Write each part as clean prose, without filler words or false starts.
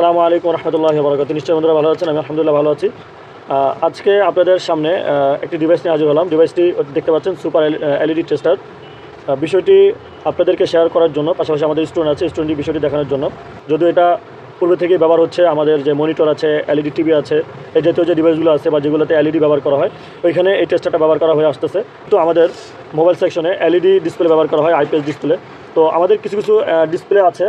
আসসালামু আলাইকুম রহমতুল্লাহি ওয়া বারাকাতুহু। নিশ্চয়ই বন্ধুরা ভালো আছেন, আমি আলহামদুলিল্লাহ ভালো আছি। আজকে আপনাদের সামনে একটি ডিভাইস নিয়ে হাজির হলাম। ডিভাইসটি দেখতে পাচ্ছেন সুপার এলইডি টেস্টার। বিষয়টি আপনাদেরকে শেয়ার করার জন্য, পাশাপাশি আমাদের স্টুডেন্ট আছে, স্টুডেন্টটি বিষয়টি দেখানোর জন্য। যদিও এটা পূর্বে থেকেই ব্যবহার হচ্ছে, আমাদের যে মনিটর আছে, এলইডি টিভি আছে, এই জাতীয় যে ডিভাইসগুলো আছে বা যেগুলোতে এলইডি ব্যবহার করা হয়, ওইখানে এই টেস্টারটা ব্যবহার করা হয়ে আসতেছে। তো আমাদের মোবাইল সেকশনে এলইডি ডিসপ্লে ব্যবহার করা হয়, আইপিএস ডিসপ্লে। তো আমাদের কিছু কিছু ডিসপ্লে আছে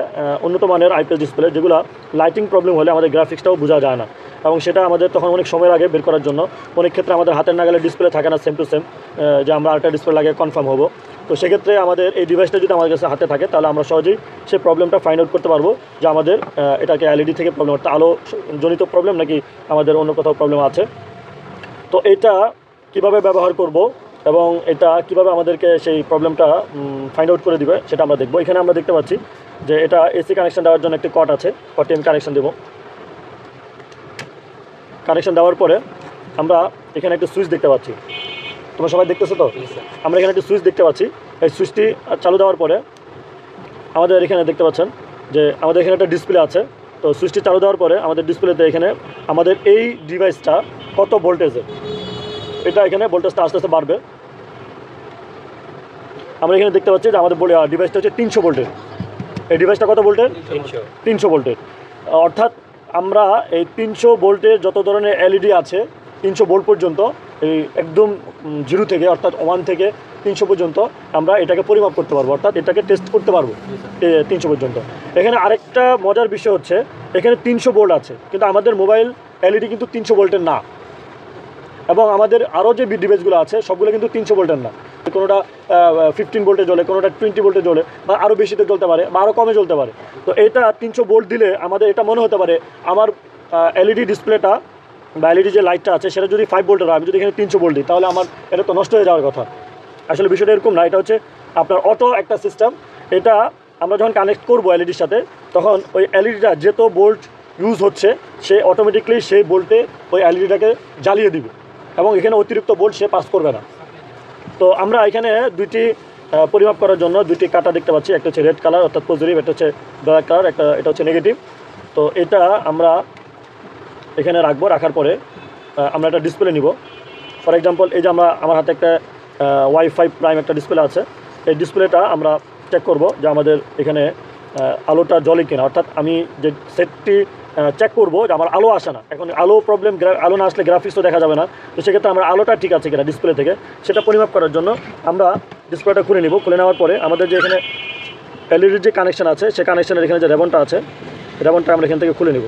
উন্নত মানের আইপিএস ডিসপ্লে, যেগুলো লাইটিং প্রবলেম হলে আমাদের গ্রাফিক্সটাও বোঝা যায় না, এবং সেটা আমাদের তখন অনেক সময় লাগে বের করার জন্য। অনেক ক্ষেত্রে আমাদের হাতের নাগালে ডিসপ্লে থাকে না সেম টু সেম, যে আমরা আরেকটা ডিসপ্লে লাগে কনফার্ম হবো। তো সেক্ষেত্রে আমাদের এই ডিভাইসটা যদি আমাদের কাছে হাতে থাকে, তাহলে আমরা সহজেই সেই প্রবলেমটা ফাইন্ড আউট করতে পারবো যে আমাদের এটাকে এলইডি থেকে প্রবলেম, অর্থাৎ আলো জনিত প্রবলেম নাকি আমাদের অন্য কোথাও প্রবলেম আছে। তো এটা কিভাবে ব্যবহার করব এবং এটা কিভাবে আমাদেরকে সেই প্রবলেমটা ফাইন্ড আউট করে দিবে, সেটা আমরা দেখব। এখানে আমরা দেখতে পাচ্ছি যে এটা এসি কানেকশন দেওয়ার জন্য একটি কট আছে, কটে আমি কানেকশন দেবো। কানেকশন দেওয়ার পরে আমরা এখানে একটা সুইচ দেখতে পাচ্ছি। তোমরা সবাই দেখতেছো তো? আমরা এখানে একটা সুইচ দেখতে পাচ্ছি। এই সুইচটি চালু দেওয়ার পরে আমাদের এখানে দেখতে পাচ্ছেন যে আমাদের এখানে একটা ডিসপ্লে আছে। তো সুইচটি চালু দেওয়ার পরে আমাদের ডিসপ্লেতে এখানে আমাদের এই ডিভাইসটা কত ভোল্টেজের, এটা এখানে ভোল্টেজটা আস্তে আস্তে বাড়বে। আমরা এখানে দেখতে পাচ্ছি যে আমাদের ডিভাইসটা হচ্ছে 300 ভোল্টের। এই ডিভাইসটা কত ভোল্টের? 300 ভোল্টের। অর্থাৎ আমরা এই 300 ভোল্টের যত ধরনের এলইডি আছে, 300 ভোল্ট পর্যন্ত, এই একদম 0 থেকে, অর্থাৎ 1 থেকে 300 পর্যন্ত আমরা এটাকে পরিমাপ করতে পারবো, অর্থাৎ এটাকে টেস্ট করতে পারবো 300 পর্যন্ত। এখানে আরেকটা মজার বিষয় হচ্ছে, এখানে 300 ভোল্ট আছে, কিন্তু আমাদের মোবাইল এলইডি কিন্তু 300 ভোল্টের না, এবং আমাদের আরও যে ডিভাইসগুলো আছে সবগুলো কিন্তু 300 ভোল্টের না। কোনোটা 15 ভোল্টে জ্বলে, কোনোটা 20 ভোল্টে জ্বলে, বা আরও বেশিতে জ্বলতে পারে, বা আরও কমে জ্বলতে পারে। তো এটা 300 ভোল্ট দিলে আমাদের এটা মনে হতে পারে আমার এলইডি ডিসপ্লেটা বা এলইডি যে লাইটটা আছে সেটা যদি 5 ভোল্টের হয়, আমি যদি এখানে 300 ভোল্ট দিই, তাহলে আমার এটা তো নষ্ট হয়ে যাওয়ার কথা। আসলে বিষয়টা এরকম না, এটা হচ্ছে আপনার অটো একটা সিস্টেম। এটা আমরা যখন কানেক্ট করবো এলইডির সাথে, তখন ওই এলইডিটা যত ভোল্ট ইউজ হচ্ছে, সে অটোমেটিকলি সেই ভোল্টে ওই এলইডিটাকে জ্বালিয়ে দিবে, এবং এখানে অতিরিক্ত ভোল্ট সে পাস করবে না। তো আমরা এখানে দুইটি পরিমাপ করার জন্য দুইটি কাটা দেখতে পাচ্ছি। একটা হচ্ছে রেড কালার অর্থাৎ পজিটিভ, একটা হচ্ছে ব্ল্যাক কালার, এটা হচ্ছে নেগেটিভ। তো এটা আমরা এখানে রাখবো। রাখার পরে আমরা একটা ডিসপ্লে নিব। ফর এক্সাম্পল, এই যে আমার হাতে একটা ওয়াই-ফাই প্রাইম একটা ডিসপ্লে আছে। এই ডিসপ্লেটা আমরা চেক করব যে আমাদের এখানে আলোটা জ্বলে কিনা, অর্থাৎ আমি যে সেটটি চেক করবো যে আমার আলো আসে না। এখন আলো প্রবলেম, আলো না আসলে গ্রাফিক্সও দেখা যাবে না। তো সেক্ষেত্রে আমরা আলোটা ঠিক আছে কিনা ডিসপ্লে থেকে, সেটা পরিমাপ করার জন্য আমরা ডিসপ্লেটা খুলে নিব। খুলে নেওয়ার পরে আমাদের যে এখানে এলইডির যে কানেকশান আছে, সে কানেকশানের এখানে যে রেবনটা আছে, রেবনটা আমরা এখান থেকে খুলে নেব।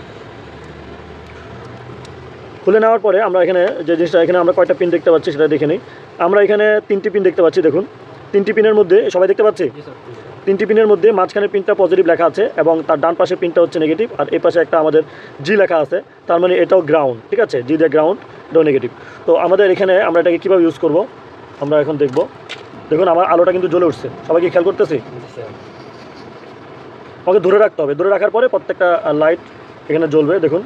খুলে নেওয়ার পরে আমরা এখানে যে জিনিসটা, এখানে আমরা কয়টা পিন দেখতে পাচ্ছি সেটা দেখে নিই। আমরা এখানে 3টি পিন দেখতে পাচ্ছি। দেখুন, 3টি পিনের মধ্যে, সবাই দেখতে পাচ্ছি, 3টি পিনের মধ্যে মাঝখানের পিনটা পজিটিভ লেখা আছে, এবং তার ডান পাশের পিনটা হচ্ছে নেগেটিভ, আর এই পাশে একটা আমাদের জি লেখা আছে, তার মানে এটাও গ্রাউন্ড। ঠিক আছে, জি দিয়ে গ্রাউন্ড, এটাও নেগেটিভ। তো আমাদের এখানে আমরা এটাকে কীভাবে ইউজ করব আমরা এখন দেখব। দেখুন, আমার আলোটা কিন্তু জ্বলে উঠছে, সবাইকে খেয়াল করতেছি। আমাকে ধরে রাখতে হবে, ধরে রাখার পরে প্রত্যেকটা লাইট এখানে জ্বলবে। দেখুন,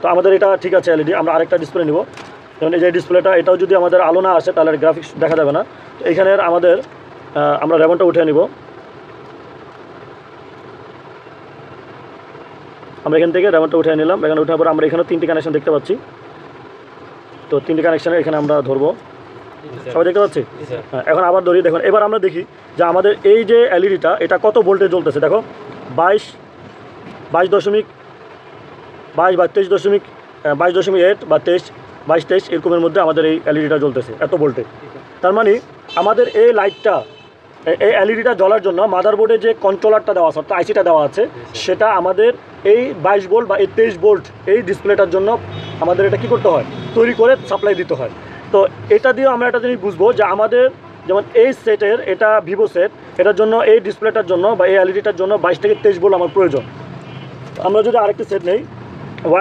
তো আমাদের এটা ঠিক আছে এলইডি। আমরা আরেকটা ডিসপ্লে নিব। যেমন এই যে ডিসপ্লেটা, এটাও যদি আমাদের আলো না আসে তাহলে গ্রাফিক্স দেখা যাবে না। তো এখানের আমাদের আমরা রেবনটা উঠে নিব। আমরা এখান থেকে রেবনটা উঠে নিলাম। এখানে উঠার পর আমরা এখানে 3টি কানেকশন দেখতে পাচ্ছি। তো 3টি কানেকশানে এখানে আমরা ধরবো, সবাই দেখতে পাচ্ছি। এখন আবার ধরি। দেখুন, এবার আমরা দেখি যে আমাদের এই যে এলইডিটা, এটা কত ভোল্টে জ্বলতেছে। দেখো, 22 বা 22.8 বা 22-23 এরকমের মধ্যে আমাদের এই এলইডিটা জ্বলতেছে এত ভোল্টে। তার মানে আমাদের এই লাইটটা, এই এলইডিটা জ্বলার জন্য মাদারবোর্ডে যে কন্ট্রোলারটা দেওয়া আছে, অর্থাৎ আইসিটা দেওয়া আছে, সেটা আমাদের এই 22 ভোল্ট বা এই 23 ভোল্ট এই ডিসপ্লেটার জন্য আমাদের এটা কী করতে হয়, তৈরি করে সাপ্লাই দিতে হয়। তো এটা দিয়েও আমরা একটা জিনিস বুঝবো যে আমাদের যেমন এই সেটের, এটা ভিভো সেট, এটার জন্য এই ডিসপ্লেটার জন্য বা এই এলইডিটার জন্য 22 থেকে 23 ভোল্ট আমার প্রয়োজন। আমরা যদি আরেকটি সেট নেই,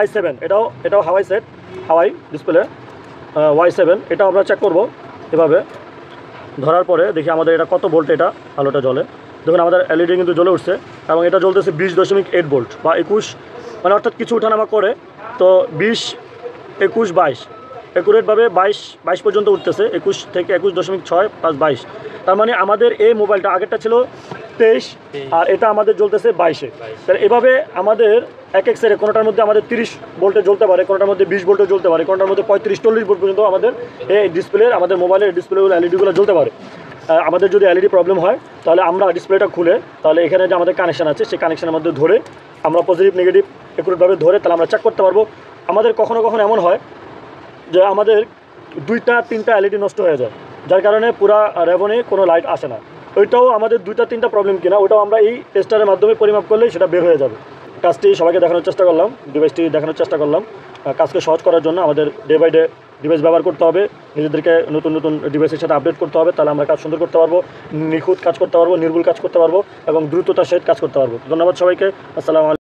Y7, এটাও হাওয়াই সেট, হাওয়াই ডিসপ্লে Y7, এটাও আমরা চেক করব। এভাবে ধরার পরে দেখি আমাদের এটা কত ভোল্ট এটা আলোটা জ্বলে। দেখুন, আমাদের এলইডি কিন্তু জ্বলে উঠছে, এবং এটা জ্বলতেছে 20.8 ভোল্ট বা 21, মানে অর্থাৎ কিছু ওঠানামা করে। তো 20, 21, 22 একুরেটভাবে 22 পর্যন্ত উঠতেছে, 21 থেকে 21.6 + 22। তার মানে আমাদের এই মোবাইলটা আগেরটা ছিল 23, আর এটা আমাদের জ্বলতেছে 22-এ। তাহলে এভাবে আমাদের এক এক সাইডে কোনোটার মধ্যে আমাদের 30 ভোল্টে জ্বলতে পারে, কোনোটার মধ্যে 20 ভোল্টে জ্বলতে পারে, কোনোটার মধ্যে 35-40 ভোল্ট পর্যন্ত আমাদের এই ডিসপ্লে, আমাদের মোবাইলের ডিসপ্লেগুলো এলইডিগুলো জ্বলতে পারে। আমাদের যদি এলইডি প্রবলেম হয় তাহলে আমরা ডিসপ্লেটা খুলে তাহলে এখানে যে আমাদের কানেকশান আছে সেই কানেকশানের মধ্যে ধরে আমরা পজিটিভ নেগেটিভ একুরেটভাবে ধরে তাহলে আমরা চেক করতে পারবো। আমাদের কখনো কখনো এমন হয় যে আমাদের 2-3টা এলইডি নষ্ট হয়ে যায়, যার কারণে পুরা রেভনে কোনো লাইট আসে না। ওইটাও আমাদের 2-3টা প্রবলেম কিনা ওটাও আমরা এই টেস্টারের মাধ্যমে পরিমাপ করলেই সেটা বের হয়ে যাবে। কাজটি সবাইকে দেখানোর চেষ্টা করলাম, ডিভাইসটি দেখানোর চেষ্টা করলাম। কাজকে সহজ করার জন্য আমাদের ডে বাই ডে ডিভাইস ব্যবহার করতে হবে, নিজেদেরকে নতুন নতুন ডিভাইসের সাথে আপডেট করতে হবে, তাহলে আমরা কাজ সুন্দর করতে পারবো, নিখুঁত কাজ করতে পারবো, নির্ভুল কাজ করতে পারবো এবং দ্রুততার সহিত কাজ করতে পারবো। ধন্যবাদ সবাইকে। আসসালামু আলাইকুম।